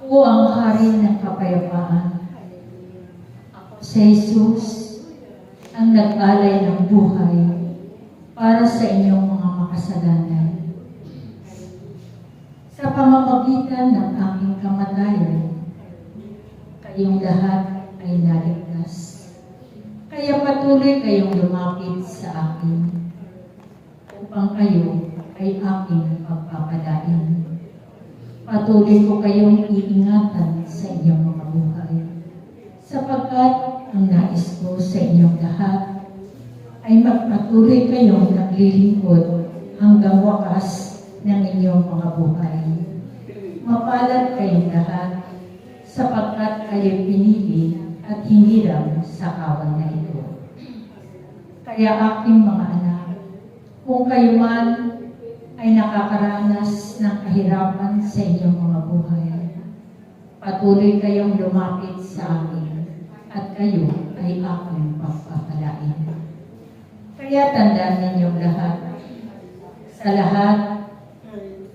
Ako ang hari ng kapayapaan. Ako si Jesus, ang nag-alay ng buhay para sa inyong mga makasalanan. Sa pamamagitan ng aking kamatayan, kayong lahat ay naligtas. Kaya patuloy kayong lumapit sa akin upang kayo ay aking pagpapalain. Patuloy ko kayong iingatan sa inyong mga buhay, sapagkat ang nais ko sa inyong lahat ay magpatuloy kayong naglilingkod hanggang wakas ng inyong mga buhay. Mapalad kayong lahat, sapagkat kayo'y pinili at hiniram sa kawan na ito. Kaya aking mga anak, kung kayo man ay nakakaranas ng kahirapan sa inyong mga buhay, patuloy kayong lumapit sa akin at kayo ay aking pagpapalain. Kaya tandaan ninyong lahat, sa lahat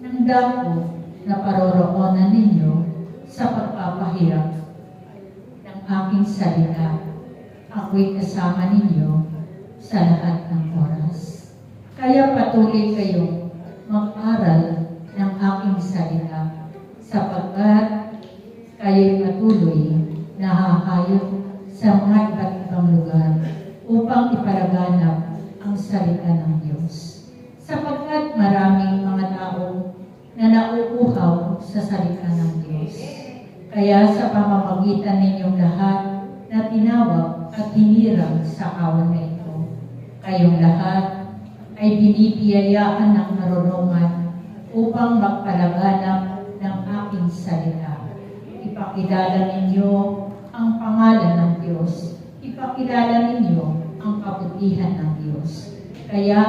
ng dako na paroroonan ninyo sa pagpapahirap ng aking salita, ako'y kasama ninyo sa lahat ng oras. Kaya patuloy kayong mag-aral ng aking salita, sapagkat kayo'y patuloy na hahayop sa mga iba't ibang lugar upang ipalaganap ang salita ng Diyos. Sapagkat maraming mga tao na nauuhaw sa salita ng Diyos. Kaya sa pamamagitan ninyong lahat na tinawag at hinirang sa kawan na ito, kayong lahat ay binibiyayaan ng karunungan upang magpalaganap ng aking salita. Ipakilala ninyo ang pangalan ng Diyos. Ipakilala ninyo ang kabutihan ng Diyos. Kaya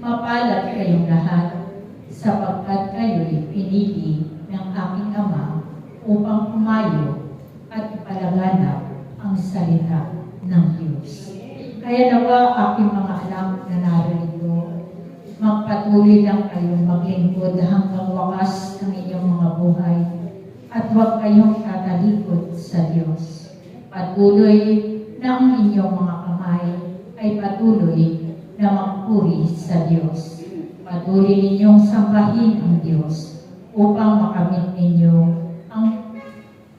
mapalad kayong lahat, sapagkat kayo'y pinili ng aking Ama upang pumayo at ipalaganap ang salita ng Diyos. Kaya nawa aking mga anak na narito, magpatuloy lang kayong maglingkod hanggang wakas ng inyong mga buhay at huwag kayong tatalikod sa Diyos. Patuloy na ang inyong mga kamay ay patuloy na magpuri sa Diyos. Patuloy ninyong sambahin ang Diyos upang makamit ninyo ang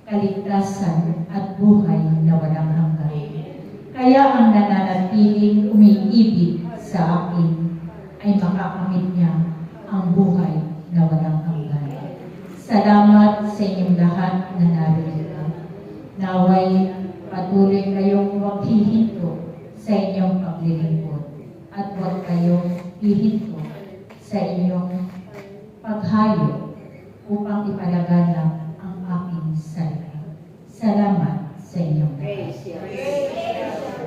kaligtasan at buhay na walang hanggan. Kaya ang nananatiling umiibig sa akin ay makakamit niya ang buhay na walang hanggan. Salamat sa inyong lahat na narito. Naway patuloy kayong maghihinto sa inyong paglilingkod at huwag kayong hihinto sa inyong paghayo upang ipalaganap ang aking salita. Salamat sa inyong lahat.